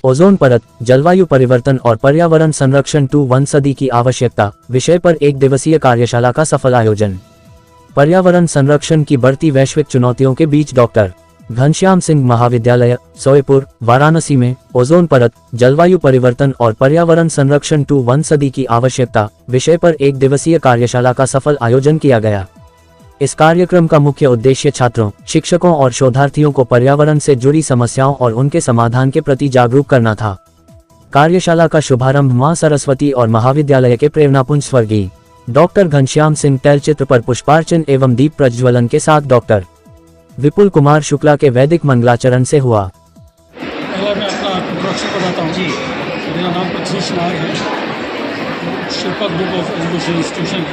Ozone परत, जलवायु परिवर्तन और पर्यावरण संरक्षण 21 सदी की आवश्यकता विषय पर एक दिवसीय कार्यशाला का सफल आयोजन। पर्यावरण संरक्षण की बढ़ती वैश्विक चुनौतियों के बीच डॉक्टर घनश्याम सिंह महाविद्यालय, सोएपुर, वाराणसी में ओजोन परत, जलवायु परिवर्तन और पर्यावरण संरक्षण 21 सदी की आवश्यकता विषय पर एक दिवसीय कार्यशाला का सफल आयोजन किया गया। इस कार्यक्रम का मुख्य उद्देश्य छात्रों, शिक्षकों और शोधार्थियों को पर्यावरण से जुड़ी समस्याओं और उनके समाधान के प्रति जागरूक करना था। कार्यशाला का शुभारंभ मां सरस्वती और महाविद्यालय के प्रेरणापुंज स्वर्गीय डॉक्टर घनश्याम सिंह तैलचित्र पर पुष्पार्चन एवं दीप प्रज्वलन के साथ डॉक्टर विपुल कुमार शुक्ला के वैदिक मंगलाचरण से हुआ। पहले मैं अपना इंट्रोडक्शन बताता हूँ जी। मेरा नाम पृथ्वीश नाग है। Shilpa group of education institution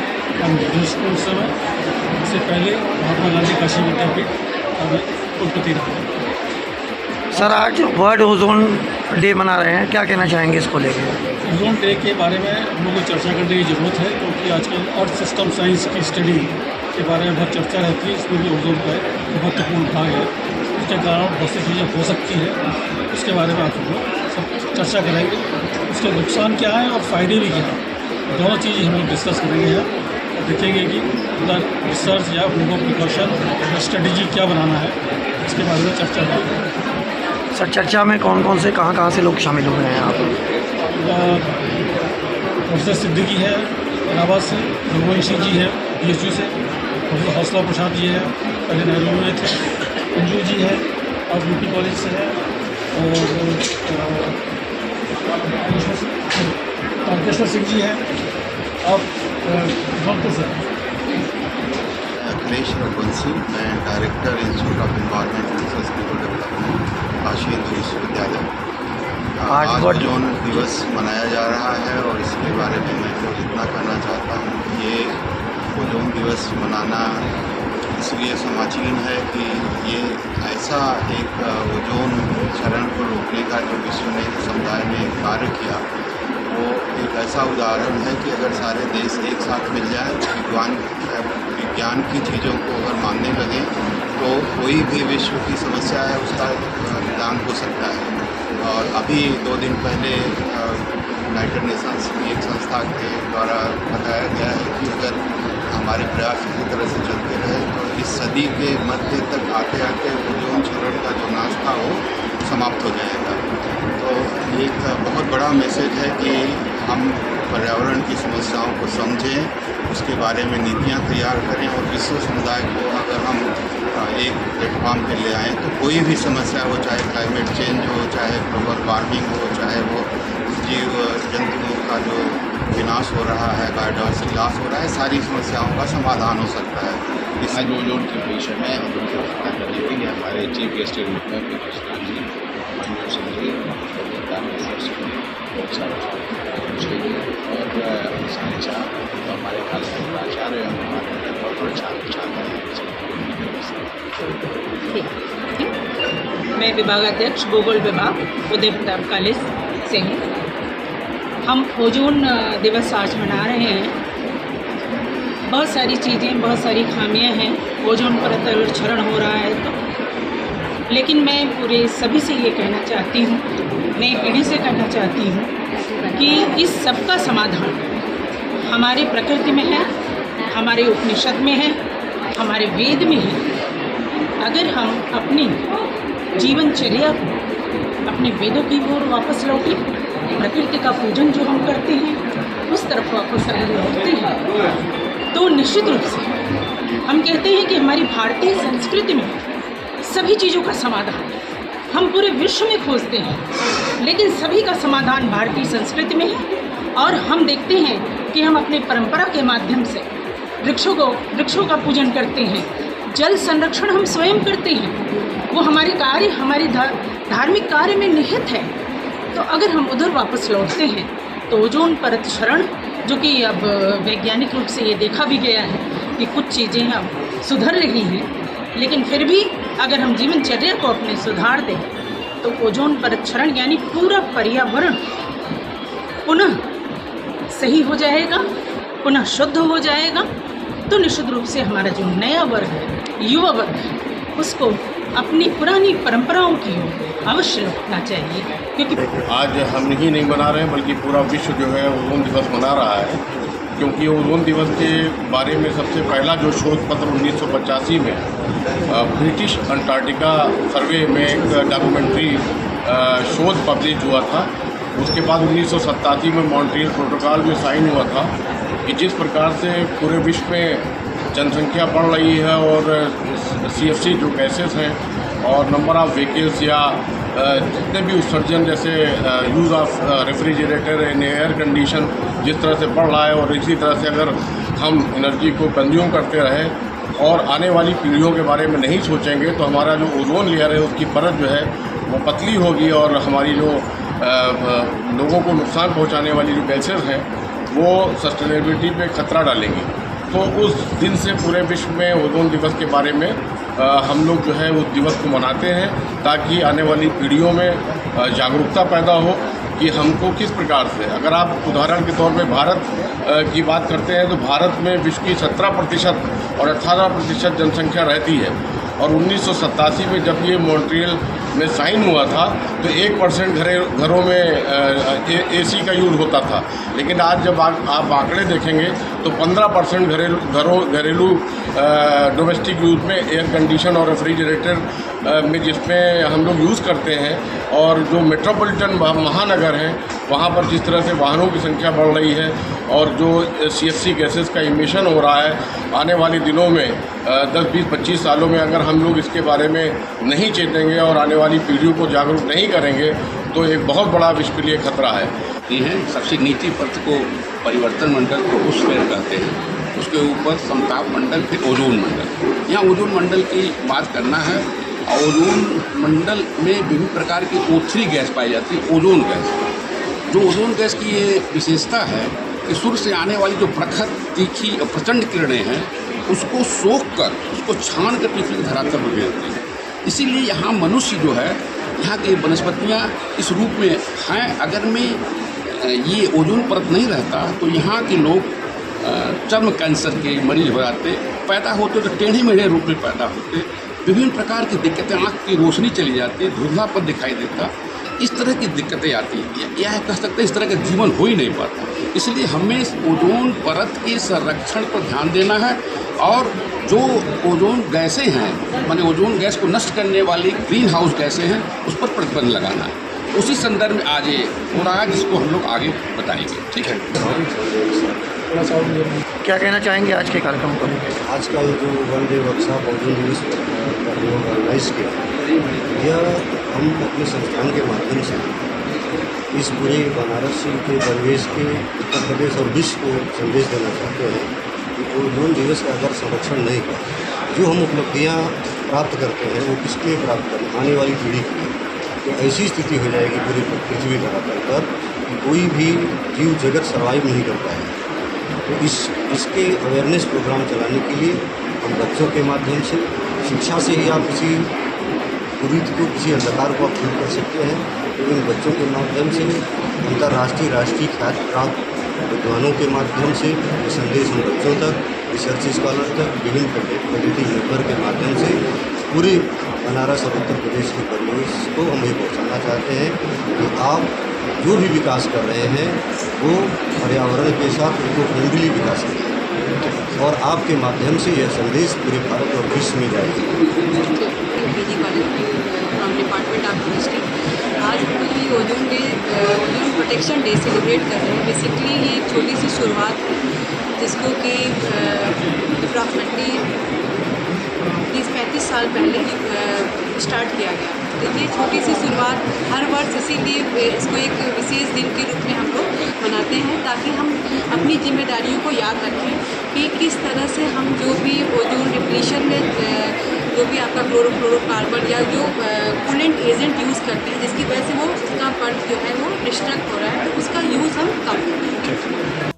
school से मैं इससे पहले महात्मा गांधी काशी विद्यापीठ और कुलपति रहा। सर, आज वर्ल्ड ओजोन डे मना रहे हैं, क्या कहना चाहेंगे इसको लेकर? ओजोन डे के बारे में हम लोगों को चर्चा करने की ज़रूरत है, क्योंकि आजकल अर्थ सिस्टम साइंस की स्टडी के बारे में बहुत चर्चा रहती है। इसमें भी ओजोन का महत्वपूर्ण भाग है। उसके कारण बहुत सी चीज़ें हो सकती है, उसके बारे में आप लोग सब चर्चा करेंगे। उसके नुकसान क्या है और फ़ायदे भी क्या हैं, दोनों चीज़ें हम लोग डिस्कस करेंगे यहाँ और देखेंगे कि उधर रिसर्च या उनको प्रिकॉशन या स्ट्रेटजी क्या बनाना है, इसके बारे में चर्चा करेंगे। सर, चर्चा में कौन कौन से कहाँ से लोग शामिल हो रहे हैं? आप प्रोफेसर सिद्दीकी है इलाहाबाद से, रघुवंश सिंह जी है PSU से, प्रोफेसर हौसला प्रसाद जी है, पहले नेहरू में थे, अंजू जी है और UP कॉलेज से है, और तारकेश्वर सिंह जी है और जौनपुर से। अखिलेश रघुवंशी, मैं director institute of environment and sustainable development, Kashi Hindu विश्वविद्यालय। आज ओजोन दिवस मनाया जा रहा है और इसके बारे में मैं तो इतना कहना चाहता हूँ कि ये ओजोन दिवस मनाना इसलिए समाजीन है कि ये ऐसा एक ओजोन क्षरण को रोकने का जो विश्व ने समुदाय ने कार्य किया, वो एक ऐसा उदाहरण है कि अगर सारे देश एक साथ मिल जाए, विज्ञान की चीज़ों को अगर मानने लगें, तो कोई भी विश्व की समस्या है उसका निदान हो सकता है। और अभी 2 दिन पहले यूनाइटेड नेशंस की एक संस्था के द्वारा बताया गया है कि अगर हमारे प्रयास इसी तरह से चलते रहे तो इस सदी के मध्य तक आते आते ओजोन क्षरण का जो नाश था वो समाप्त हो जाएगा। तो एक बहुत बड़ा मैसेज है कि हम पर्यावरण की समस्याओं को समझें, उसके बारे में नीतियाँ तैयार करें और विश्व समुदाय को अगर हम एक प्लेटफॉर्म पे ले आएँ तो कोई भी समस्या हो, चाहे क्लाइमेट चेंज हो, चाहे ग्लोबल वार्मिंग हो, चाहे वो जीव जंतुओं का जो विनाश हो रहा है, बायोडाइवर्सिटी लॉस हो रहा है, सारी समस्याओं का समाधान हो सकता है। इस ओजोन के विषय में हम लोग बात करने के लिए हमारे चीफ गेस्ट के रूप में पृथ्वी जी, मनोज सिंह जी, बहुत सारे और सारे छात्र हमारे खाली प्राचार्य एवं हमारे बहुत छात्र हैं। मैं विभागाध्यक्ष भूगोल विभाग उदय प्रताप कॉलेज सिंह। हम ओजोन दिवस आज मना रहे हैं। बहुत सारी चीज़ें, बहुत सारी खामियां हैं, ओजोन परत क्षरण हो रहा है तो, लेकिन मैं पूरे सभी से ये कहना चाहती हूँ, नई पीढ़ी से कहना चाहती हूँ कि इस सब का समाधान हमारे प्रकृति में है, हमारे उपनिषद में है, हमारे वेद में है। अगर हम अपनी जीवनचर्या को अपने वेदों की ओर वापस लौटें, प्रकृति का पूजन जो हम करते हैं उस तरफ वापस अगर लौटते हैं, तो निश्चित रूप से हम कहते हैं कि हमारी भारतीय संस्कृति में सभी चीज़ों का समाधान है। हम पूरे विश्व में खोजते हैं, लेकिन सभी का समाधान भारतीय संस्कृति में है। और हम देखते हैं कि हम अपने परंपरा के माध्यम से वृक्षों का पूजन करते हैं, जल संरक्षण हम स्वयं करते हैं, वो हमारे कार्य, हमारी धार्मिक कार्य में निहित है। तो अगर हम उधर वापस लौटते हैं तो ओजोन परत क्षरण, जो कि अब वैज्ञानिक रूप से ये देखा भी गया है कि कुछ चीज़ें अब सुधर रही हैं, लेकिन फिर भी अगर हम जीवनचर्या को अपने सुधार दें तो ओजोन परत क्षरण यानी पूरा पर्यावरण पुनः सही हो जाएगा, पुनः शुद्ध हो जाएगा। तो निश्चित रूप से हमारा जो नया वर्ग है, युवा वर्ग है, उसको अपनी पुरानी परंपराओं की ओर अवश्य रखना चाहिए, क्योंकि आज हम ही नहीं मना रहे हैं बल्कि पूरा विश्व जो है ओजोन दिवस मना रहा है, क्योंकि ओजोन दिवस के बारे में सबसे पहला जो शोध पत्र 1985 में ब्रिटिश अंटार्कटिका सर्वे में एक डॉक्यूमेंट्री शोध पब्लिश हुआ था। उसके बाद 1987 में मॉन्ट्रियल प्रोटोकॉल में साइन हुआ था कि जिस प्रकार से पूरे विश्व में जनसंख्या बढ़ रही है और CFC जो गैसेस हैं और नंबर ऑफ़ व्हीकल्स या जितने भी उत्सर्जन जैसे use of refrigerator and air condition जिस तरह से बढ़ रहा है, और इसी तरह से अगर हम एनर्जी को कंज्यूम करते रहें और आने वाली पीढ़ियों के बारे में नहीं सोचेंगे तो हमारा जो ओजोन लेयर है उसकी परत जो है वो पतली होगी और हमारी जो लोगों को नुकसान पहुंचाने वाली जो गैसेस हैं वो सस्टेनेबिलिटी पे खतरा डालेंगी। तो उस दिन से पूरे विश्व में ओजोन दिवस के बारे में हम लोग जो है उस दिवस को मनाते हैं ताकि आने वाली पीढ़ियों में जागरूकता पैदा हो कि हमको किस प्रकार से, अगर आप उदाहरण के तौर पे भारत की बात करते हैं तो भारत में विश्व की 17% और 18% जनसंख्या रहती है, और 1987 में जब ये मॉन्ट्रियल में साइन हुआ था तो 1% घरों में AC का यूज़ होता था, लेकिन आज जब आप आंकड़े देखेंगे तो 15% घरेलू डोमेस्टिक यूज़ में एयर कंडीशन और रेफ्रिजरेटर में जिसमें हम लोग यूज़ करते हैं, और जो मेट्रोपॉलिटन महानगर हैं वहाँ पर जिस तरह से वाहनों की संख्या बढ़ रही है और जो CFC गैसेस का इमिशन हो रहा है, आने वाले दिनों में 10, 20, 25 सालों में अगर हम लोग इसके बारे में नहीं चेतेंगे और आने वाली पीढ़ियों को जागरूक नहीं करेंगे तो एक बहुत बड़ा विश्व के लिए खतरा है। ये है सबसे नीची परत को परिवर्तन मंडल को ओजोस्फीयर कहते हैं, उसके ऊपर समताप मंडल, फिर ओजोन मंडल। यहाँ ओजोन मंडल की बात करना है। ओजोन मंडल में विभिन्न प्रकार की O3 गैस पाई जाती है। ओजोन गैस, जो ओजोन गैस की ये विशेषता है कि सूर्य से आने वाली जो प्रखर, तीखी और प्रचंड किरणें हैं उसको सोख कर, उसको छान कर पृथ्वी की धरातल पर भेजती है। इसीलिए यहाँ मनुष्य जो है, यहाँ की वनस्पतियाँ इस रूप में हैं। अगर में ये ओजोन परत नहीं रहता तो यहाँ के लोग चर्म कैंसर के मरीज हो जाते, पैदा होते तो टेढ़े मेढ़े रूप में पैदा होते, विभिन्न प्रकार की दिक्कतें, आँख की रोशनी चली जाती, धुंधलापन दिखाई देता, इस तरह की दिक्कतें आती हैं। या कह सकते हैं इस तरह का जीवन हो ही नहीं पाता। इसलिए हमें ओजोन परत के संरक्षण पर ध्यान देना है, और जो ओजोन गैसें हैं, माने ओजोन गैस को नष्ट करने वाली ग्रीन हाउस गैसें हैं, उस पर प्रतिबंध लगाना है। उसी संदर्भ में आज ये हो रहा है, जिसको हम लोग आगे बताएंगे। ठीक है, क्या कहना चाहेंगे आज के कार्यक्रम को? आज का जो वन डे वर्कशॉप ओजोन दिवस का जो ऑर्गेनाइज किया, यह हम अपने संस्थान के माध्यम से इस पूरे बनारस के परिवेश के, उत्तर प्रदेश और विश्व को संदेश देना चाहते हैं कि ओजोन दिवस का अगर संरक्षण नहीं हुआ, जो हम उपलब्धियाँ प्राप्त करते हैं वो किसके लिए प्राप्त करें, आने वाली पीढ़ी के लिए। तो ऐसी स्थिति हो जाएगी पूरी पृथ्वी धरातल पर कि कोई भी जीव जगत सर्वाइव नहीं कर पाएगा। तो इसके अवेयरनेस प्रोग्राम चलाने के लिए हम बच्चों के माध्यम से, शिक्षा से ही आप किसी कुरीति को, किसी अंधकार को आप दूर कर सकते हैं। तो इन बच्चों के माध्यम से, अंतर्राष्ट्रीय राष्ट्रीय ख्याति प्राप्त विद्वानों के माध्यम से ये संदेश हम बच्चों तक, रिसर्च स्कॉलर तक, विभिन्न कम्युनिटी मेंबर के माध्यम से पूरे बनारस और उत्तर प्रदेश के परिवेश को हम ये पहुँचाना चाहते हैं कि आप जो भी विकास कर रहे हैं वो पर्यावरण के साथ इको फ्रेंडली विकास करें, और आपके माध्यम से यह संदेश पूरे भारत और विश्व में जाएगा। डिपार्टमेंट ऑफ केमिस्ट्री आज हम लोग ये ओजोन प्रोटेक्शन डे सेलिब्रेट कर रहे हैं। बेसिकली ये एक छोटी सी शुरुआत है जिसको कि अप्रॉक्सीमेटली 30-35 साल पहले स्टार्ट किया गया। तो ये छोटी सी शुरुआत हर वर्ष इसीलिए इसको एक विशेष दिन के रूप में हम लोग मनाते हैं, ताकि हम अपनी जिम्मेदारियों को याद रखें कि किस तरह से हम जो भी ओजोन डिप्लीशन में जो भी आपका क्लोरोफ्लोरोकार्बन या जो कूलेंट एजेंट यूज़ करते हैं जिसकी वजह से वो उसका परत जो है वो डिस्ट्रक्ट हो रहा है, तो उसका यूज़ हम कम करें।